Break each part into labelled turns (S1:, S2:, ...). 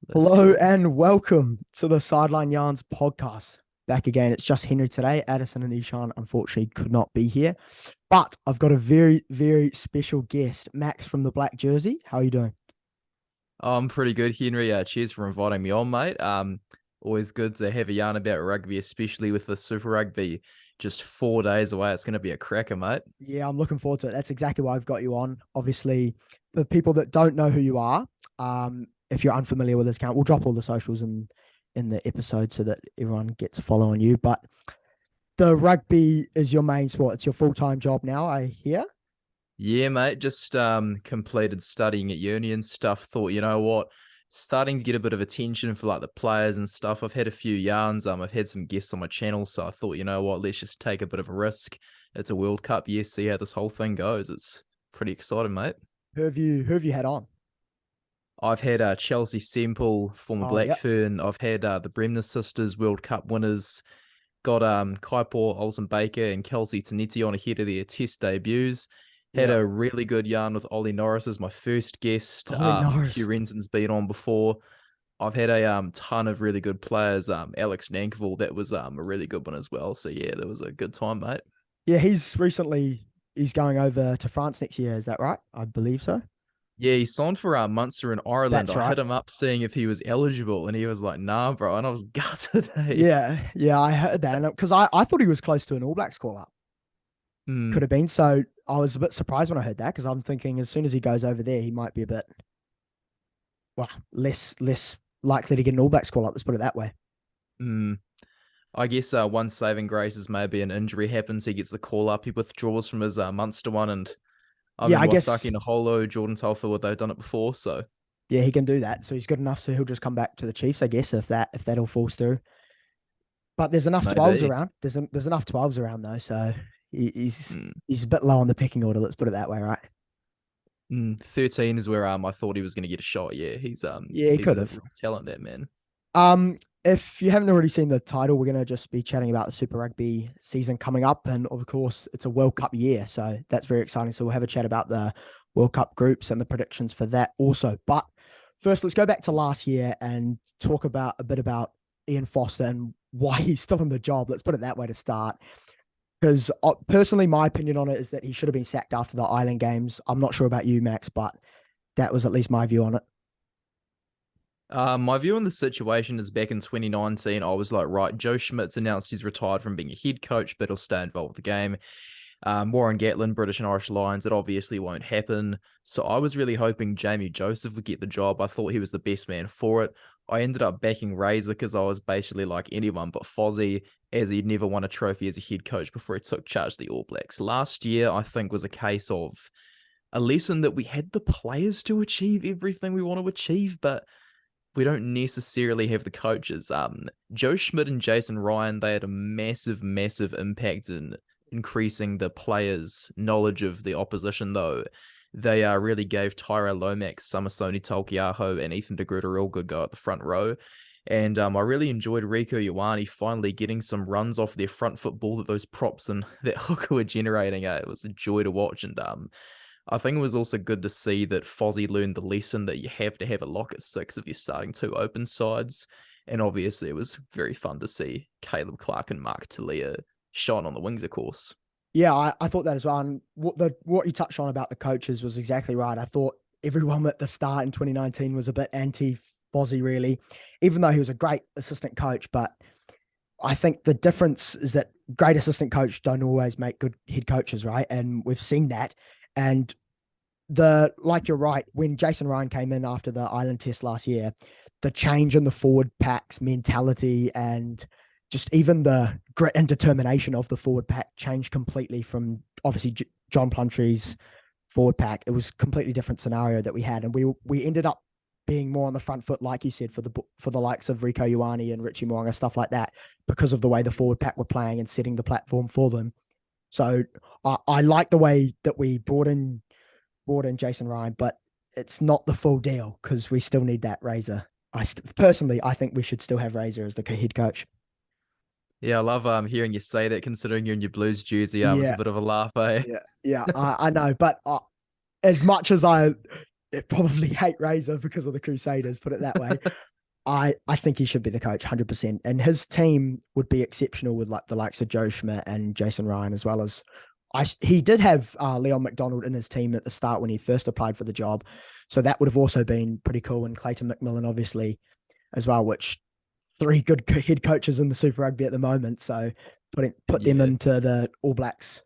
S1: Let's
S2: Hello
S1: go.
S2: and welcome to the Sideline Yarns podcast. Back again. It's just Henry today. Addison and Ishan unfortunately could not be here, but I've got a very, very special guest, Max from the Black Jersey. How are you doing?
S1: I'm pretty good, Henry. Cheers for inviting me on, mate. Always good to have a yarn about rugby, especially with the Super Rugby just 4 days away. It's going to be a cracker, mate.
S2: Yeah, I'm looking forward to it. That's exactly why I've got you on. Obviously, for people that don't know who you are, if you're unfamiliar with this account, we'll drop all the socials in the episode so that everyone gets a follow on you. But the rugby is your main sport. It's your full time job now, I hear.
S1: Yeah, mate. Just completed studying at uni and stuff. Thought, you know what, starting to get a bit of attention for like the players and stuff. I've had a few yarns. I've had some guests on my channel, so I thought, you know what, let's just take a bit of a risk. It's a World Cup year. See how this whole thing goes. It's pretty exciting, mate.
S2: Who have you had on?
S1: I've had Chelsea Semple, former
S2: Oh, yeah.
S1: Blackfern. I've had the Bremner sisters, World Cup winners. Got Kaipo Olsen Baker and Kelsey Tanetti on ahead of their test debuts. Had
S2: Yeah.
S1: a really good yarn with Ollie Norris as my first guest.
S2: Ollie
S1: Hugh
S2: Norris.
S1: Renton's been on before. I've had a ton of really good players. Alex Nankivell, that was a really good one as well. So yeah, that was a good time, mate.
S2: Yeah, he's going over to France next year. Is that right? I believe so.
S1: Yeah, he signed for Munster in Ireland.
S2: That's
S1: I
S2: right.
S1: hit him up seeing if he was eligible, and he was like, "Nah, bro." And I was gutted. Hey.
S2: Yeah, yeah, I heard that because I thought he was close to an All Blacks call up. Could
S1: Mm,
S2: have been. So I was a bit surprised when I heard that because I'm thinking as soon as he goes over there, he might be a bit less likely to get an All Blacks call up. Let's put it that way.
S1: mm. I guess one saving grace is maybe an injury happens. He gets the call up. He withdraws from his Munster one, and other
S2: Yeah,
S1: than
S2: I
S1: Wasaki
S2: guess.
S1: Naholo, Jordan Telfer, they've done it before. So
S2: Yeah, he can do that. So he's good enough. So he'll just come back to the Chiefs, I guess, if that all falls through. But there's enough 12s
S1: maybe.
S2: around. There's enough 12s around though. So he's
S1: Mm,
S2: he's a bit low on the pecking order. Let's put it that way, right?
S1: 13 is where I thought he was going to get a shot. Yeah,
S2: Yeah, he
S1: he's
S2: could
S1: a
S2: have.
S1: real talent, that man.
S2: Um, if you haven't already seen the title, we're gonna just be chatting about the Super Rugby season coming up, and of course, it's a World Cup year, so that's very exciting. So we'll have a chat about the World Cup groups and the predictions for that also. But first, let's go back to last year and talk about a bit about Ian Foster and why he's still in the job. Let's put it that way to start. Because personally, my opinion on it is that he should have been sacked after the Island Games. I'm not sure about you, Max, but that was at least my view on it.
S1: My view on the situation is back in 2019, I was like, right, Joe Schmidt's announced he's retired from being a head coach, but he'll stay involved with the game. Warren Gatlin, British and Irish Lions, it obviously won't happen. So I was really hoping Jamie Joseph would get the job. I thought he was the best man for it. I ended up backing Razor because I was basically like anyone but Fozzie, as he'd never won a trophy as a head coach before he took charge of the All Blacks. Last year, I think, was a case of a lesson that we had the players to achieve everything we want to achieve, but we don't necessarily have the coaches. Joe Schmidt and Jason Ryan, they had a massive, massive impact in increasing the players' knowledge of the opposition, though. They really gave Tyra Lomax, Samasoni Tolkiaho, and Ethan de Groot a real good go at the front row. And I really enjoyed Rieko Ioane finally getting some runs off their front football that those props and that hooker were generating. It was a joy to watch. And I think it was also good to see that Fozzie learned the lesson that you have to have a lock at six if you're starting two open sides. And obviously, it was very fun to see Caleb Clark and Mark Talia shine on the wings, of course.
S2: Yeah, I thought that as well. And what you touched on about the coaches was exactly right. I thought everyone at the start in 2019 was a bit anti Fozzie, really, even though he was a great assistant coach. But I think the difference is that great assistant coach don't always make good head coaches, right? And we've seen that. And like you're right, when Jason Ryan came in after the Island test last year, the change in the forward pack's mentality and just even the grit and determination of the forward pack changed completely from obviously John Plumtree's forward pack. It was a completely different scenario that we had, and we ended up being more on the front foot, like you said, for the likes of Rieko Ioane and Richie Mo'unga, stuff like that, because of the way the forward pack were playing and setting the platform for them. So I like the way that we brought in Jason Ryan, but it's not the full deal because we still need that Razor. Personally, I think we should still have Razor as the head coach.
S1: Yeah, I love hearing you say that. Considering you're in your Blues jersey, it was a
S2: Yeah,
S1: bit of a laugh, eh?
S2: yeah, yeah. I know, but as much as I probably hate Razor because of the Crusaders, put it that way, I think he should be the coach 100%. And his team would be exceptional with like the likes of Joe Schmidt and Jason Ryan, as well as he did have Leon McDonald in his team at the start when he first applied for the job. So that would have also been pretty cool. And Clayton McMillan, obviously, as well, which three good head coaches in the Super Rugby at the moment. So put them
S1: Yeah.
S2: into the All Blacks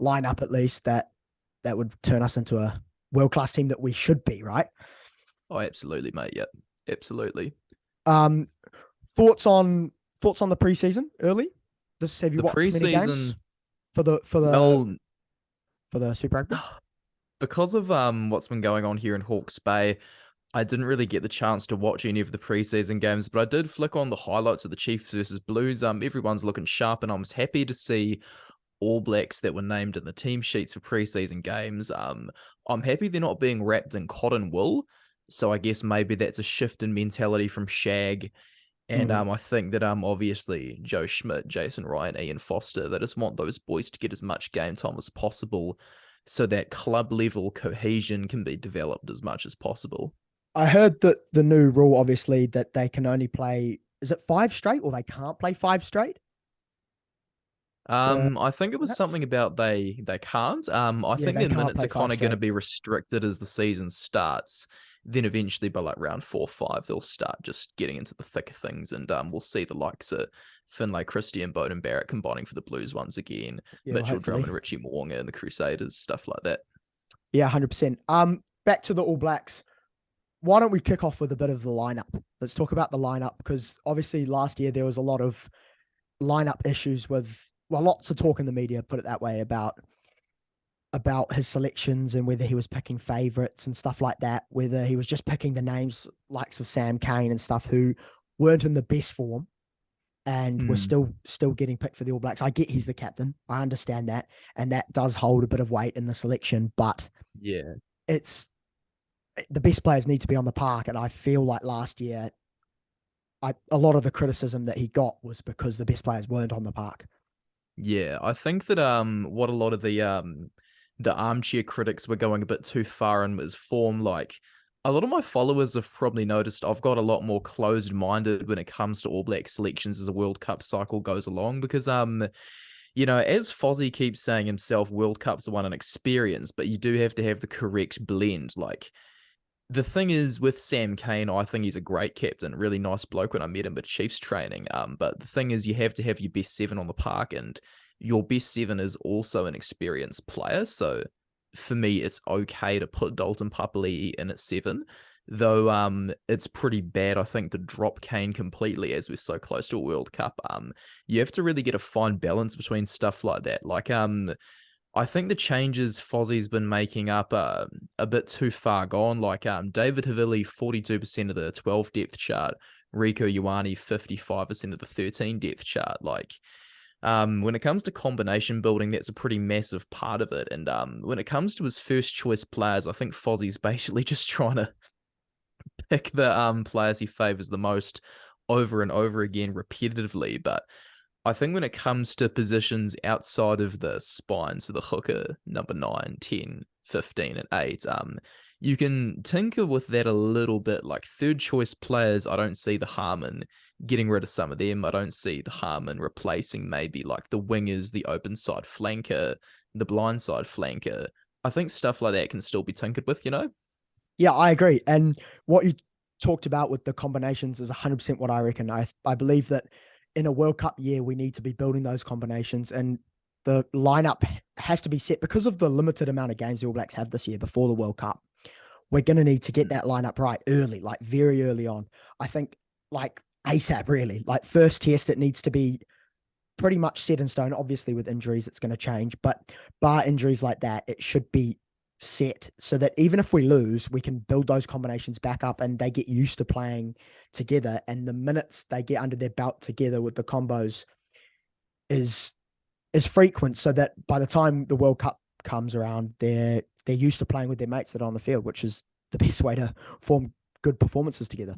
S2: lineup at least, that would turn us into a world-class team that we should be, right?
S1: Oh, absolutely, mate. Yep. Absolutely.
S2: Um, thoughts on the preseason early? Just have you
S1: The
S2: watched many
S1: preseason,
S2: games for the
S1: well,
S2: Super Rugby?
S1: because of what's been going on here in Hawke's Bay, I didn't really get the chance to watch any of the preseason games, but I did flick on the highlights of the Chiefs versus Blues. Everyone's looking sharp, and I was happy to see All Blacks that were named in the team sheets for preseason games. I'm happy they're not being wrapped in cotton wool. So I guess maybe that's a shift in mentality from Shag. And
S2: Mm.
S1: I think that obviously Joe Schmidt, Jason Ryan, Ian Foster, they just want those boys to get as much game time as possible so that club level cohesion can be developed as much as possible.
S2: I heard that the new rule, obviously, that they can only play, is it five straight, or they can't play five straight? The
S1: I think it was
S2: perhaps?
S1: something about they can't. I
S2: Yeah,
S1: think
S2: they
S1: their
S2: can't
S1: minutes
S2: play
S1: are
S2: five
S1: kind of going to
S2: straight.
S1: be restricted as the season starts. Then eventually, by like round 4 or 5, they'll start just getting into the thick of things, and we'll see the likes of Finlay Christie and Bowden Barrett combining for the Blues once again.
S2: Yeah, well,
S1: Mitchell
S2: hopefully.
S1: Drummond, Richie Mo'unga, and the Crusaders, stuff like that.
S2: Yeah, 100%. Back to the All Blacks. Why don't we kick off with a bit of the lineup? Let's talk about the lineup, because obviously last year there was a lot of lineup issues with, well, lots of talk in the media, put it that way, about his selections and whether he was picking favorites and stuff like that, whether he was just picking the names likes of Sam Cane and stuff who weren't in the best form and were
S1: Hmm.
S2: still getting picked for the All Blacks. I get he's the captain. I understand that. And that does hold a bit of weight in the selection, but
S1: Yeah.
S2: it's the best players need to be on the park. And I feel like last year, a lot of the criticism that he got was because the best players weren't on the park.
S1: Yeah, I think that what a lot of the armchair critics were going a bit too far in was form. Like a lot of my followers have probably noticed I've got a lot more closed-minded when it comes to All Black selections as a World Cup cycle goes along because as Fozzie keeps saying himself, World Cups are one an experience, but you do have to have the correct blend. Like the thing is with Sam Cane, I think he's a great captain, really nice bloke when I met him at Chiefs training. But the thing is, you have to have your best seven on the park, and your best seven is also an experienced player. So for me, it's okay to put Dalton Papali'i in at seven, though it's pretty bad, I think, to drop Kane completely as we're so close to a World Cup. You have to really get a fine balance between stuff like that. Like I think the changes Fozzie's been making up are a bit too far gone. Like David Havili, 42% of the 12 depth chart. Rico Ioane, 55% of the 13 depth chart. Like when it comes to combination building, that's a pretty massive part of it. And when it comes to his first choice players, I think Fozzie's basically just trying to pick the players he favors the most over and over again repetitively. But I think when it comes to positions outside of the spine, so the hooker, number 9, 10, 15, and 8, you can tinker with that a little bit. Like third choice players, I don't see the harm in getting rid of some of them. I don't see the harm in replacing maybe like the wingers, the open side flanker, the blind side flanker. I think stuff like that can still be tinkered with.
S2: Yeah, I agree. And what you talked about with the combinations is 100% what I reckon. I believe that in a World Cup year, we need to be building those combinations, and the lineup has to be set because of the limited amount of games the All Blacks have this year before the World Cup. We're going to need to get that lineup right early, like very early on. I think like ASAP, really. Like first test, it needs to be pretty much set in stone. Obviously, with injuries, it's going to change, but bar injuries like that, it should be set so that even if we lose, we can build those combinations back up and they get used to playing together. And the minutes they get under their belt together with the combos is frequent, so that by the time the World Cup comes around, they're used to playing with their mates that are on the field, which is the best way to form good performances together.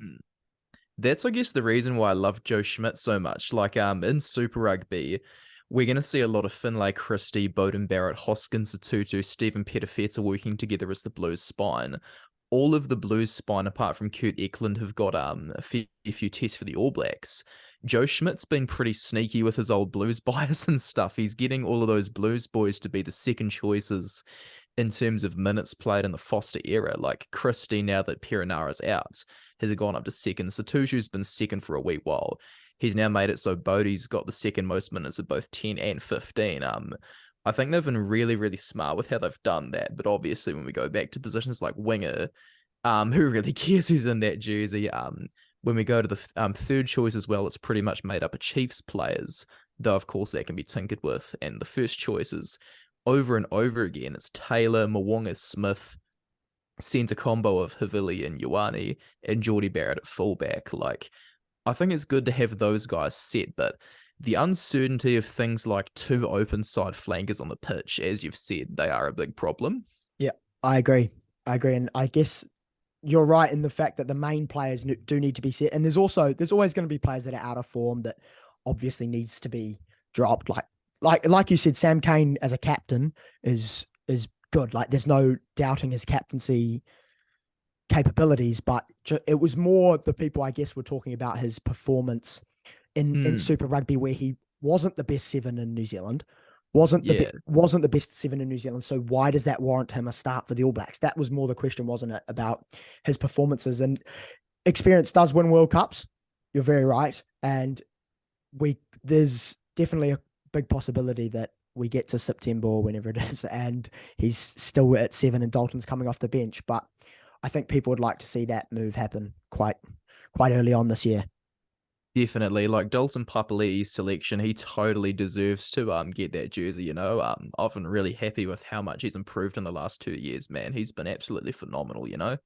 S1: That's, I guess, the reason why I love Joe Schmidt so much. Like, in Super Rugby, we're going to see a lot of Finlay Christie, Bowden Barrett, Hoskins Satutu, Stephen Petafeta working together as the Blues spine. all of the Blues spine, apart from Kurt Eklund, have got a few tests for the All Blacks. Joe Schmidt's been pretty sneaky with his old Blues bias and stuff. He's getting all of those Blues boys to be the second choices in terms of minutes played in the Foster era. Like Christie, now that Perenara's out, has gone up to second. Satushu's been second for a wee while. He's now made it so Bodie's got the second most minutes of both 10 and 15. I think they've been really, really smart with how they've done that. But obviously, when we go back to positions like winger, who really cares who's in that jersey? When we go to the third choice as well, it's pretty much made up of Chiefs players, though of course that can be tinkered with. And the first choices, over and over again, it's Taylor, Mwonga, Smith, centre combo of Havili and Ioane, and Geordie Barrett at fullback. Like, I think it's good to have those guys set, but the uncertainty of things like two open side flankers on the pitch, as you've said, they are a big problem.
S2: Yeah, I agree. And I guess you're right in the fact that the main players do need to be set. And there's always going to be players that are out of form that obviously needs to be dropped. Like you said, Sam Cane as a captain is good. Like there's no doubting his captaincy capabilities, but it was more the people I guess were talking about his performance in Super Rugby, where he wasn't the best seven in New Zealand, wasn't the best seven in New Zealand. So why does that warrant him a start for the All Blacks? That was more the question, wasn't it, about his performances? And experience does win World Cups. You're very right, and there's definitely a big possibility that we get to September or whenever it is, and he's still at seven and Dalton's coming off the bench. But I think people would like to see that move happen quite early on this year.
S1: Definitely, like Dalton Papali'i's selection, he totally deserves to get that jersey. You know, I've been really happy with how much he's improved in the last 2 years. Man, he's been absolutely phenomenal. You know.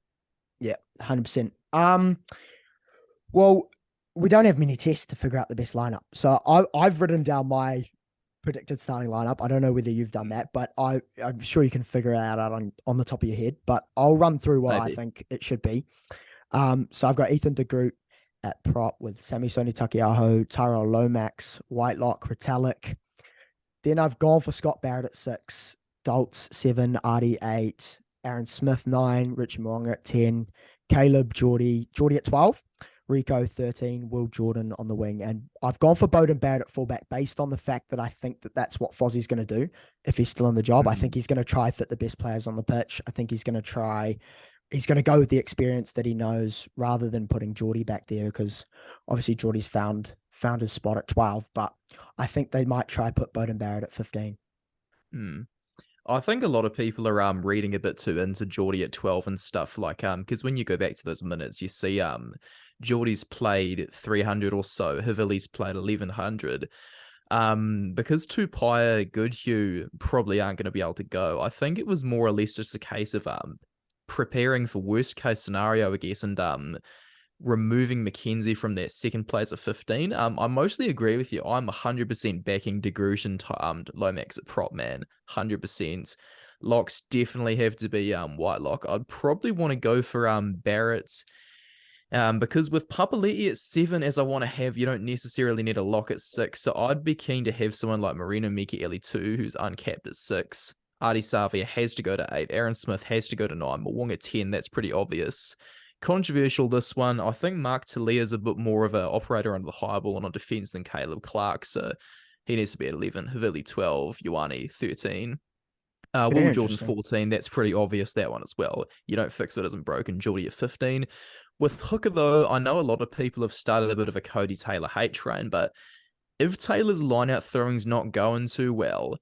S2: Yeah, 100%. Well, we don't have many tests to figure out the best lineup, so I've written down my predicted starting lineup. I don't know whether you've done that, but I'm sure you can figure it out on the top of your head. But I'll run through what I think it should be. So I've got Ethan de Groot at prop with Samisoni Takiaho, Tyrell Lomax, Whitelock, Retallick. Then I've gone for Scott Barrett at 6, Daltz 7, Artie 8, Aaron Smith 9, Richie Moonga at 10, Caleb, Geordie at 12, Rico 13, Will Jordan on the wing. And I've gone for Beauden Barrett at fullback based on the fact that I think that that's what Fozzie's going to do if he's still in the job. I think he's going to try fit the best players on the pitch. I think he's going to go with the experience that he knows rather than putting Geordie back there, because obviously Geordie's found his spot at 12, but I think they might try put Beauden Barrett at 15.
S1: I think a lot of people are reading a bit too into Geordie at 12 and stuff, like because when you go back to those minutes, you see Geordie's played 300 or so, Havili's played 1100. Because Tupaia, Goodhue probably aren't going to be able to go. I think it was more or less just a case of preparing for worst case scenario, I guess, and removing McKenzie from that second place of 15. I mostly agree with you. I'm 100% backing De Groot and Lomax at prop, man. 100%. Locks definitely have to be Whitelock. I'd probably want to go for Barrett. Because with Papali'i at 7, as I want to have, you don't necessarily need a lock at 6. So I'd be keen to have someone like Marino Mikaeli 2, who's uncapped at 6. Artie Savia has to go to 8. Aaron Smith has to go to 9. Mwonga at 10. That's pretty obvious. Controversial, this one. I think Mark Talia's a bit more of an operator under the high ball and on defense than Caleb Clark, so he needs to be at 11. Havili 12. Ioane 13. Will Jordan 14. That's pretty obvious, that one as well. You don't fix what isn't broken. Geordie at 15. With Hooker, though, I know a lot of people have started a bit of a Cody Taylor hate train, but if Taylor's line-out throwing's not going too well,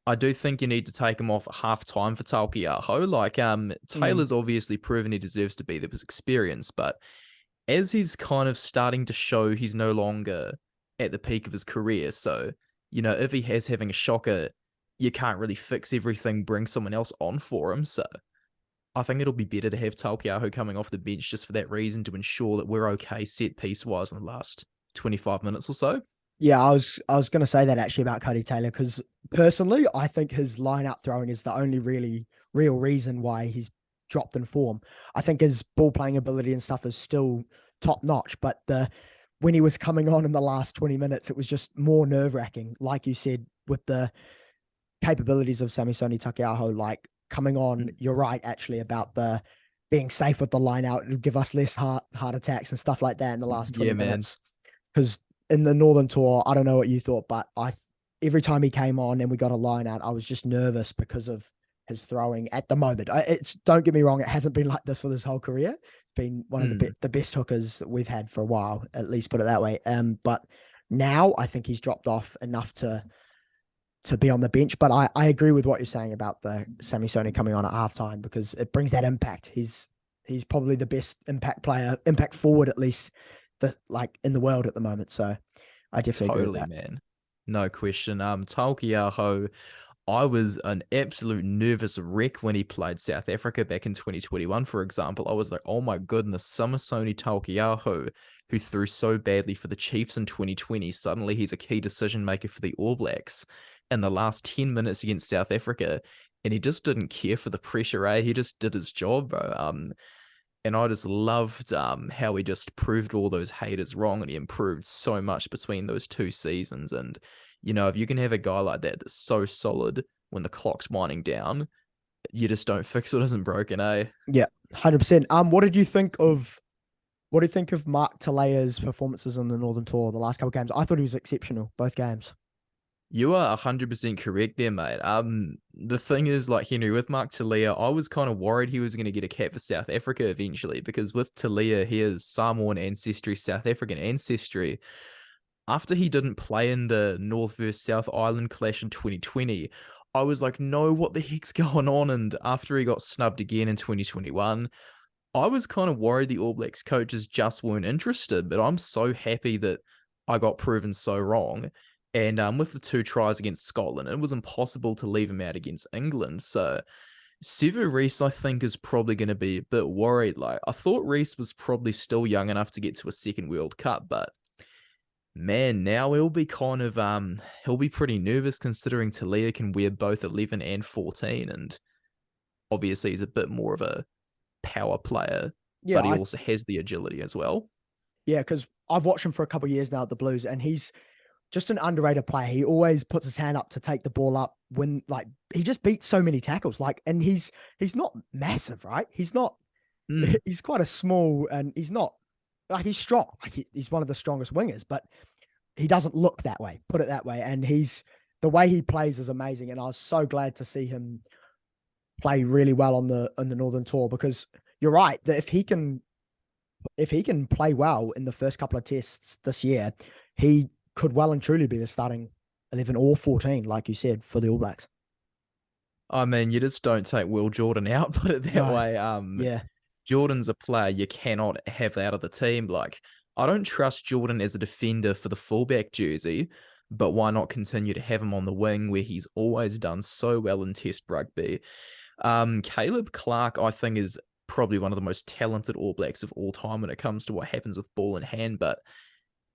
S1: I do think you need to take him off at half-time for Taukei'aho. Like, Taylor's obviously proven he deserves to be there with experience, but as he's kind of starting to show he's no longer at the peak of his career, so, you know, if he has having a shocker, you can't really fix everything, bring someone else on for him, so I think it'll be better to have Taukei'aho coming off the bench just for that reason, to ensure that we're okay set piece-wise in the last 25 minutes or so.
S2: Yeah, I was going to say that actually about Cody Taylor, because personally, I think his line-out throwing is the only real reason why he's dropped in form. I think his ball playing ability and stuff is still top notch, but when he was coming on in the last 20 minutes, it was just more nerve-wracking. Like you said, with the capabilities of Samisoni Taukei'aho, like coming on, you're right actually about the being safe with the line out. It'll give us less heart attacks and stuff like that in the last
S1: Yeah,
S2: 20
S1: man.
S2: minutes. Because in the Northern Tour, I don't know what you thought, but every time he came on and we got a line out, I was just nervous because of his throwing at the moment. It's don't get me wrong, it hasn't been like this for his whole career. It's been one of
S1: Mm.
S2: the best hookers that we've had for a while, at least put it that way. But now I think he's dropped off enough to be on the bench. But I agree with what you're saying about the Sammy Soni coming on at halftime because it brings that impact. He's probably the best impact player, impact forward at least, like in the world at the moment. So I definitely agree with
S1: Totally,
S2: that.
S1: man. No question. Taukei'aho, I was an absolute nervous wreck when he played South Africa back in 2021, for example. I was like, oh my goodness, Samisoni Taukei'aho, who threw so badly for the Chiefs in 2020, suddenly he's a key decision maker for the All Blacks in the last 10 minutes against South Africa. And he just didn't care for the pressure, eh? He just did his job, bro. And I just loved how he just proved all those haters wrong, and he improved so much between those 2 seasons. And if you can have a guy like that that's so solid when the clock's winding down, you just don't fix what isn't broken, eh?
S2: Yeah, 100%. What do you think of Mark Talea's performances on the Northern Tour the last couple of games? I thought he was exceptional both games.
S1: You are 100% correct there, mate. The thing is, like Henry, with Mark Talia, I was kind of worried he was going to get a cap for South Africa eventually because with Talia, he has Samoan ancestry, South African ancestry. After he didn't play in the North versus South Island clash in 2020, I was like, no, what the heck's going on? And after he got snubbed again in 2021, I was kind of worried the All Blacks coaches just weren't interested, but I'm so happy that I got proven so wrong. And with the 2 tries against Scotland, it was impossible to leave him out against England. So Sevu Reece, I think, is probably going to be a bit worried. Like, I thought Reece was probably still young enough to get to a second World Cup, but man, now he'll be pretty nervous considering Talia can wear both 11 and 14, and obviously he's a bit more of a power player,
S2: Yeah,
S1: but he also has the agility as well.
S2: yeah, because I've watched him for a couple of years now at the Blues, and he's just an underrated player. He always puts his hand up to take the ball up when like he just beats so many tackles. Like, and he's not massive, right? He's not.
S1: Mm.
S2: He's quite a small, and he's not like he's strong. Like he's one of the strongest wingers, but he doesn't look that way. Put it that way, and the way he plays is amazing. And I was so glad to see him play really well on the Northern Tour because you're right that if he can play well in the first couple of tests this year, he could well and truly be the starting 11 or 14, like you said, for the All Blacks.
S1: I mean, you just don't take Will Jordan out, put it that
S2: No,
S1: way.
S2: yeah,
S1: Jordan's a player you cannot have out of the team. Like, I don't trust Jordan as a defender for the fullback jersey, but why not continue to have him on the wing where he's always done so well in Test rugby? Caleb Clark, I think, is probably one of the most talented All Blacks of all time when it comes to what happens with ball in hand. But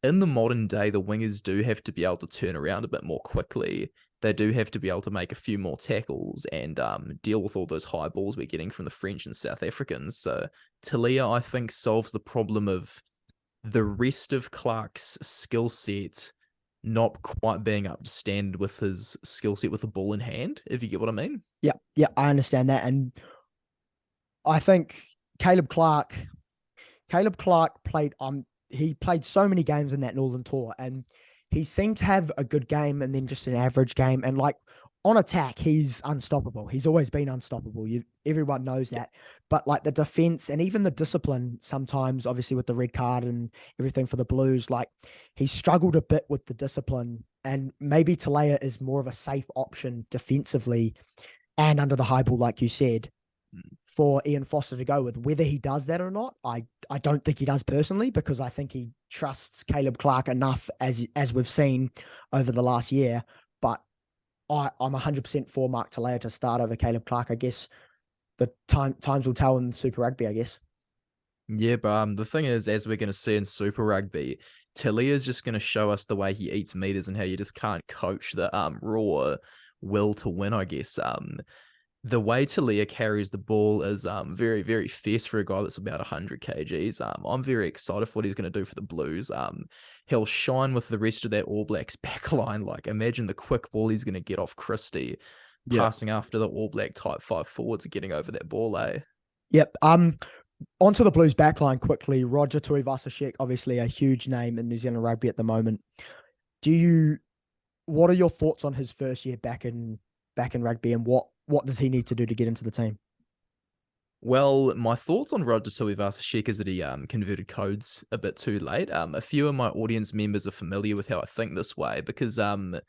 S1: in the modern day, the wingers do have to be able to turn around a bit more quickly. They do have to be able to make a few more tackles and deal with all those high balls we're getting from the French and South Africans. So Talia, I think, solves the problem of the rest of Clark's skill set not quite being up to standard with his skill set with the ball in hand, if you get what I mean.
S2: yeah, yeah. I understand that, and I think Caleb Clark played he played so many games in that Northern Tour, and he seemed to have a good game and then just an average game. And like on attack, he's unstoppable. He's always been unstoppable. Everyone knows that. But like the defense and even the discipline, sometimes obviously with the red card and everything for the Blues, like he struggled a bit with the discipline. And maybe Talea is more of a safe option defensively and under the high ball, like you said,
S1: Mm.
S2: for Ian Foster to go with. Whether he does that or not, I don't think he does personally because I think he trusts Caleb Clark enough as we've seen over the last year. But I'm 100% for Mark Talea to start over Caleb Clark. I guess the times will tell in Super Rugby, I guess.
S1: Yeah, but the thing is, as we're going to see in Super Rugby, Talia is just going to show us the way he eats meters and how you just can't coach the raw will to win, I guess. The way Talia carries the ball is very, very fierce for a guy that's about 100 kgs. I'm very excited for what he's going to do for the Blues. He'll shine with the rest of that All Blacks backline. Like, imagine the quick ball he's going to get off Christie,
S2: Yeah.
S1: passing after the All Black type 5 forwards and getting over that ball, eh?
S2: Yep. Onto the Blues backline quickly. Roger Tuivasa-Sheck, obviously a huge name in New Zealand rugby at the moment. Do you? What are your thoughts on his first year back in rugby, and what does he need to do to get into the team?
S1: Well, my thoughts on Roger Tuivasa-Sheck is that he converted codes a bit too late. A few of my audience members are familiar with how I think this way because the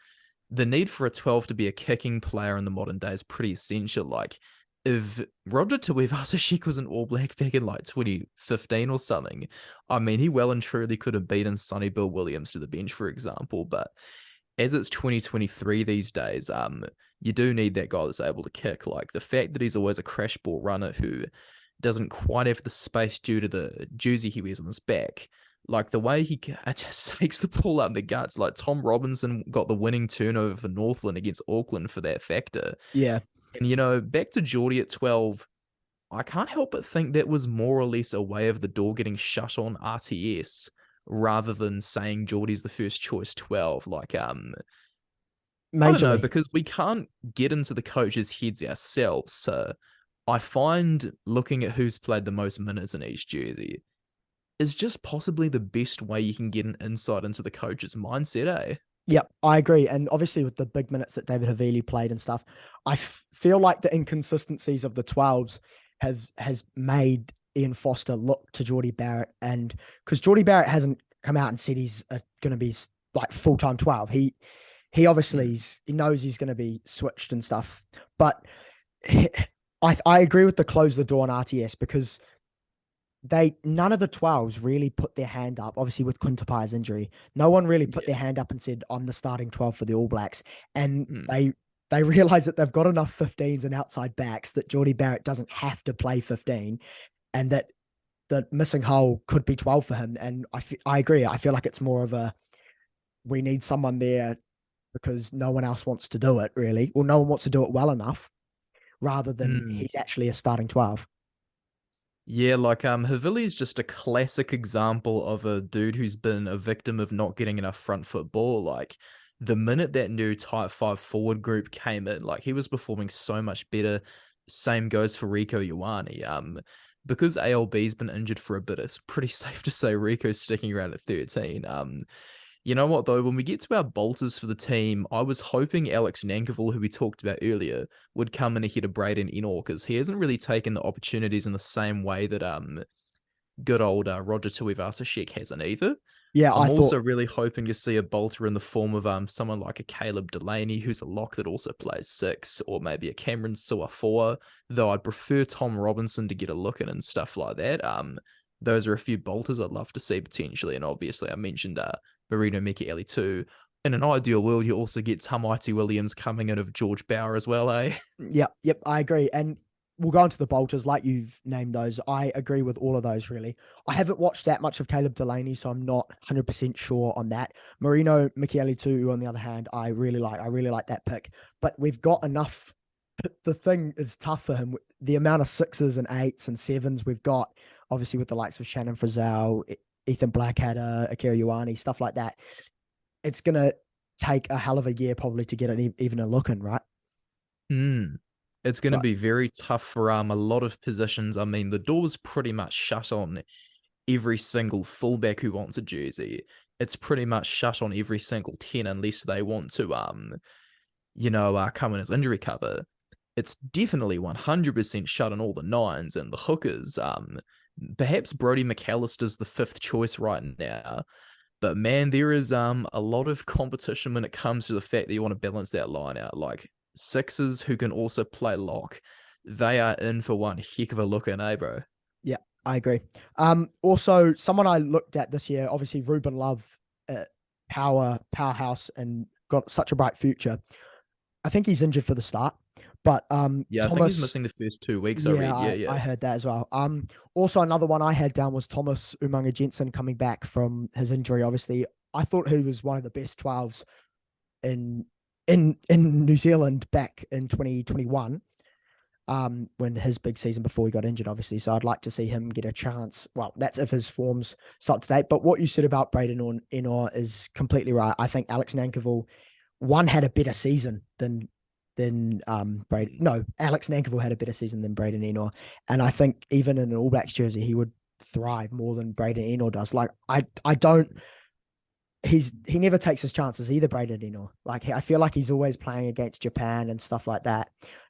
S1: need for a 12 to be a kicking player in the modern day is pretty essential. Like, if Roger Tuivasa-Sheck was an All Black back in like 2015 or something, I mean, he well and truly could have beaten Sonny Bill Williams to the bench, for example. But as it's 2023 these days, you do need that guy that's able to kick. Like the fact that he's always a crash ball runner who doesn't quite have the space due to the jersey he wears on his back. Like the way he just takes the ball up the guts. Like Tom Robinson got the winning turnover for Northland against Auckland for that factor.
S2: Yeah,
S1: And you know, back to Geordie at 12, I can't help but think that was more or less a way of the door getting shut on RTS rather than saying Geordie's the first choice 12. Like, I don't know,
S2: majorly.
S1: because we can't get into the coaches' heads ourselves. So I find looking at who's played the most minutes in each jersey is just possibly the best way you can get an insight into the coach's mindset, eh?
S2: Yep, I agree. And obviously, with the big minutes that David Havili played and stuff, feel like the inconsistencies of the 12s has made Ian Foster look to Geordie Barrett, and because Geordie Barrett hasn't come out and said he's going to be like full time 12. He obviously
S1: Mm,
S2: he knows he's going to be switched and stuff, but I agree with the close the door on RTS because none of the 12s really put their hand up. Obviously, with Quintapire's injury, no one really put
S1: yeah.
S2: their hand up and said, "I'm the starting 12 for the All Blacks." And
S1: Mm,
S2: they realize that they've got enough 15s and outside backs that Geordie Barrett doesn't have to play 15, and that the missing hole could be 12 for him. And I agree. I feel like it's more of a we need someone there because no one else wants to do it really, or no one wants to do it well enough, rather than
S1: mm.
S2: he's actually a starting 12.
S1: Yeah, like Havili is just a classic example of a dude who's been a victim of not getting enough front foot ball. Like the minute that new Type 5 forward group came in, like he was performing so much better. Same goes for Rico Ioane. Because ALB's been injured for a bit, it's pretty safe to say Rico's sticking around at 13. You know what, though? When we get to our bolters for the team, I was hoping Alex Nankerville, who we talked about earlier, would come in ahead of Braden Ennor because he hasn't really taken the opportunities in the same way that good old Roger Tuivasa-Sheck hasn't either.
S2: Yeah, I
S1: I'm
S2: thought
S1: also really hoping to see a bolter in the form of someone like a Caleb Delaney, who's a lock that also plays six, or maybe a Cameron Suafoa, though I'd prefer Tom Robinson to get a look in and stuff like that. Those are a few bolters I'd love to see potentially, and obviously I mentioned Marino Mikaeli too. In an ideal world, you also get Tamaiti Williams coming in of George Bauer as well, eh?
S2: Yep, I agree. And we'll go into the bolters like you've named those. I agree with all of those, really. I haven't watched that much of Caleb Delaney, so I'm not 100% sure on that. Marino Michele, too, on the other hand, I really like. I really like that pick. But we've got enough. The thing is tough for him. The amount of sixes and eights and sevens we've got, obviously, with the likes of Shannon Frizzell, Ethan Blackadder, Akira Ioane, stuff like that. It's going to take a hell of a year probably to get it even a look in, right?
S1: Hmm. It's going to
S2: But
S1: be very tough for a lot of positions. I mean, the door's pretty much shut on every single fullback who wants a jersey. It's pretty much shut on every single 10 unless they want to come in as injury cover. It's definitely 100% shut on all the nines and the hookers. Perhaps Brody McAllister's the fifth choice right now, but man, there is a lot of competition when it comes to the fact that you want to balance that line out. Like sixes who can also play lock, they are in for one heck of a look in, eh, bro?
S2: yeah, I agree. Also someone I looked at this year, obviously Ruben Love, powerhouse, and got such a bright future. I think he's injured for the start, but
S1: Yeah, I think he's
S2: Thomas,
S1: missing the first 2 weeks. I
S2: yeah,
S1: read. Yeah,
S2: I
S1: yeah.
S2: heard that as well. Also another one I had down was Thomas Umanga Jensen coming back from his injury. Obviously, I thought he was one of the best 12s in in New Zealand back in 2021, when his big season before he got injured, obviously. So I'd like to see him get a chance. Well, that's if his form's up to date. But what you said about Braden Ennor is completely right. I think Alex Nankerville, one, had a better season than than Braden. No, Alex Nankivell had a better season than Braden Ennor, and I think even in an All Blacks jersey, he would thrive more than Braden Ennor does. Like I don't. He never takes his chances either, Braden Ennor. Like I feel like he's always playing against Japan and stuff like that,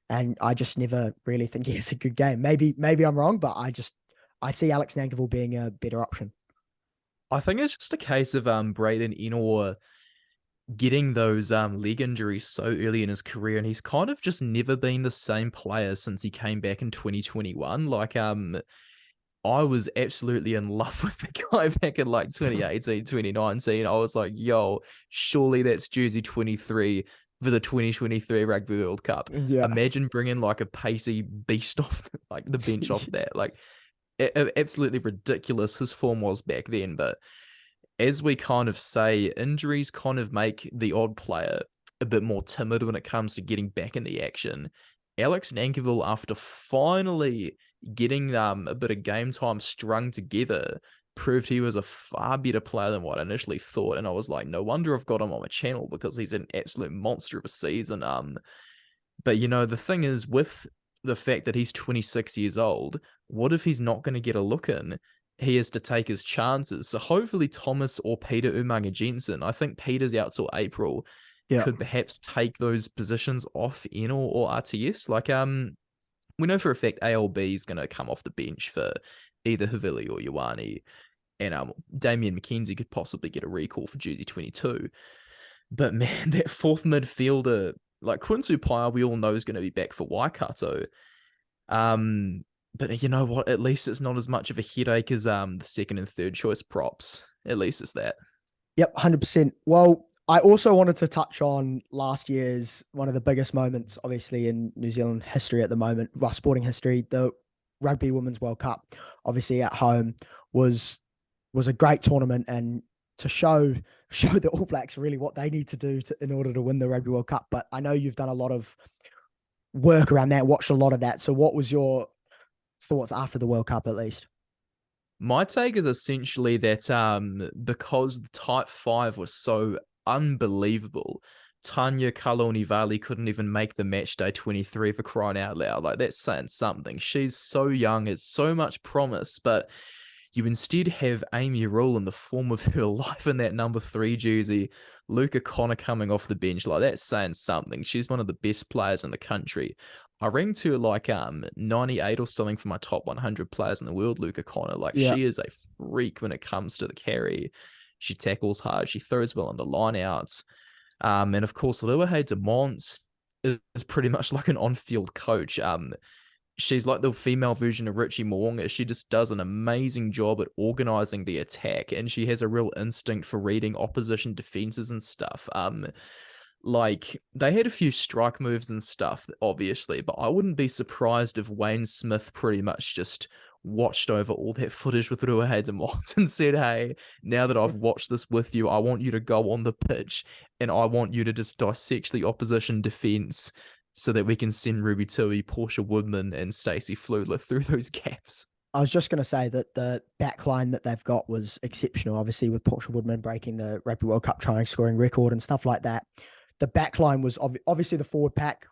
S2: and I just never really think he has a good game. Maybe I'm wrong, but I see Alex Nankivell being a better option.
S1: I think it's just a case of Braden Ennor getting those leg injuries so early in his career, and he's kind of just never been the same player since he came back in 2021. Like I was absolutely in love with the guy back in like 2018, 2019. I was like, yo, surely that's jersey 23 for the 2023 Rugby World Cup.
S2: Yeah.
S1: Imagine bringing like a pacey beast off like the bench off that. Like absolutely ridiculous his form was back then. But as we kind of say, injuries kind of make the odd player a bit more timid when it comes to getting back in the action. Alex Nankivell, after finally getting a bit of game time strung together, proved he was a far better player than what I initially thought. And I was like, no wonder I've got him on my channel, because he's an absolute monster of a season. But the thing is, with the fact that he's 26 years old, what if he's not going to get a look in? He has to take his chances. So hopefully Thomas or Peter Umaga Jensen, I think Peter's out till April,
S2: Yeah.
S1: could perhaps take those positions off Eno or RTS. Like we know for a fact ALB is going to come off the bench for either Havili or Ioane, and Damien McKenzie could possibly get a recall for jersey 22. But man, that fourth midfielder, like Quincy Paya, we all know is going to be back for Waikato. But you know what? At least it's not as much of a headache as the second and third choice props. At least it's that.
S2: Yep, 100%. Well, I also wanted to touch on last year's one of the biggest moments, obviously, in New Zealand history at the moment, well, sporting history, the Rugby Women's World Cup, obviously at home, was a great tournament, and to show the All Blacks really what they need to do in order to win the Rugby World Cup. But I know you've done a lot of work around that, watched a lot of that. So what was your thoughts after the World Cup, at least?
S1: My take is essentially that because the Type 5 was so unbelievable, Tanya Kalonivali couldn't even make the match day 23 for crying out loud. Like, that's saying something. She's so young, has so much promise, but you instead have Amy Rule in the form of her life in that number 3 jersey, Luca Connor coming off the bench. Like, that's saying something. She's one of the best players in the country. I ranked her like 98 or something for my top 100 players in the world, Luca Connor. Like,
S2: Yeah.
S1: she is a freak when it comes to the carry. She tackles hard. She throws well on the lineouts. And of course, Luahe Demont is pretty much like an on-field coach. She's like the female version of Richie Mo'unga. She just does an amazing job at organizing the attack, and she has a real instinct for reading opposition defenses and stuff. Like, they had a few strike moves and stuff, obviously, but I wouldn't be surprised if Wayne Smith pretty much just watched over all that footage with Ruahe Demont and said, hey, now that I've watched this with you, I want you to go on the pitch and I want you to just dissect the opposition defense so that we can send Ruby Tui, Portia Woodman, and Stacey Fludler through those gaps.
S2: I was just going to say that the back line that they've got was exceptional, obviously, with Portia Woodman breaking the Rugby World Cup try scoring record and stuff like that. The back line was obviously the forward pack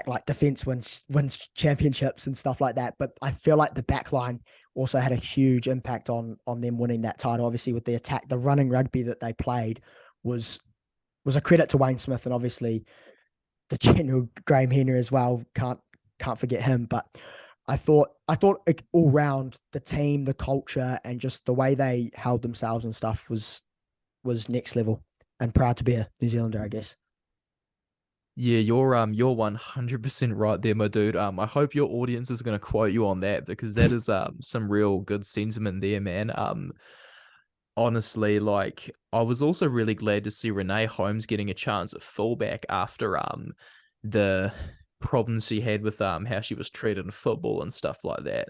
S2: like defense wins championships and stuff like that. But I feel like the back line also had a huge impact on them winning that title. Obviously, with the attack, the running rugby that they played was a credit to Wayne Smith, and obviously the general Graham Henry as well. Can't forget him. But I thought all round the team, the culture, and just the way they held themselves and stuff was next level. And proud to be a New Zealander, I guess.
S1: Yeah, you're 100% right there, my dude. I hope your audience is gonna quote you on that, because that is some real good sentiment there, man. Honestly, like, I was also really glad to see Renee Holmes getting a chance at fullback after the problems she had with how she was treated in football and stuff like that.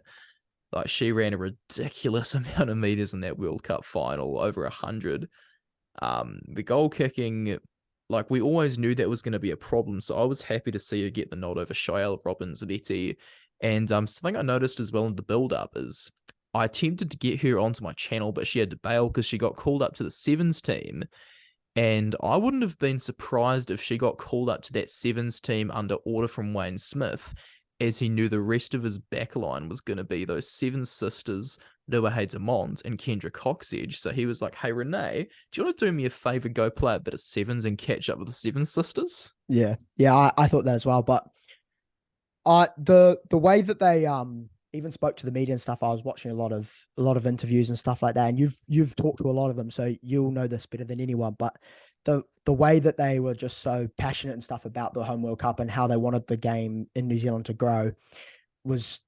S1: Like, she ran a ridiculous amount of meters in that World Cup final, over 100. The goal kicking, like, we always knew that was going to be a problem, so I was happy to see her get the nod over Shael Robbins-Letty. And something I noticed as well in the build-up is I attempted to get her onto my channel, but she had to bail because she got called up to the sevens team. And I wouldn't have been surprised if she got called up to that sevens team under order from Wayne Smith, as he knew the rest of his backline was going to be those seven sisters, Noah Demont and Kendra Coxedge. So he was like, hey, Renee, do you want to do me a favor? Go play a bit of sevens and catch up with the seven sisters?
S2: Yeah, yeah, I thought that as well. But the way that they even spoke to the media and stuff, I was watching a lot of interviews and stuff like that, and you've talked to a lot of them, so you'll know this better than anyone. But the way that they were just so passionate and stuff about the Home World Cup and how they wanted the game in New Zealand to grow was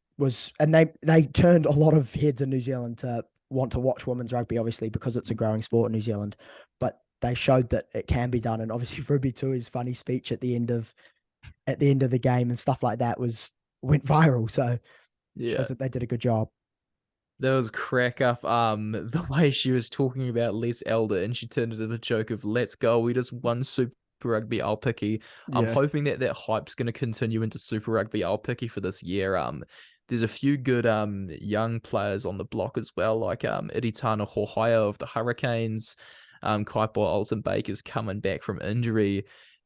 S2: and they turned a lot of heads in New Zealand to want to watch women's rugby, obviously because it's a growing sport in New Zealand. But they showed that it can be done, and obviously Ruby Tui's funny speech at the end of the game and stuff like that went viral. So
S1: Yeah.
S2: shows that they did a good job.
S1: That was crack up. The way she was talking about Les Elder, and she turned it into a joke of "Let's go, we just won Super Rugby Aupiki." I'm
S2: Yeah.
S1: hoping that hype's going to continue into Super Rugby Aupiki for this year. There's a few good young players on the block as well, like Iritana Hohaya of the Hurricanes. Kaipo Olsen Baker's coming back from injury.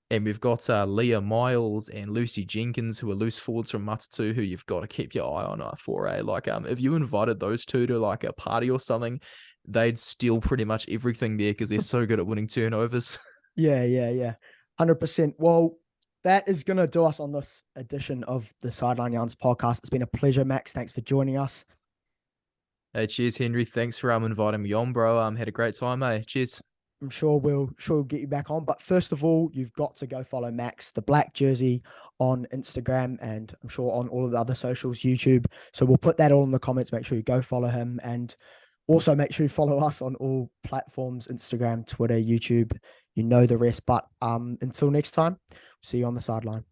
S1: And we've got Leah Miles and Lucy Jenkins, who are loose forwards from Matatu, who you've got to keep your eye on for like if you invited those two to like a party or something, they'd steal pretty much everything there because they're so good at winning turnovers.
S2: Yeah, yeah, yeah. 100%. Well, that is going to do us on this edition of the Sideline Yarns podcast. It's been a pleasure, Max. Thanks for joining us.
S1: Hey, cheers, Henry. Thanks for inviting me on, bro. Had a great time, mate. Cheers.
S2: I'm sure we'll get you back on. But first of all, you've got to go follow Max, the Black Jersey, on Instagram, and I'm sure on all of the other socials, YouTube. So we'll put that all in the comments. Make sure you go follow him, and also make sure you follow us on all platforms: Instagram, Twitter, YouTube. You know the rest. But until next time, see you on the sideline.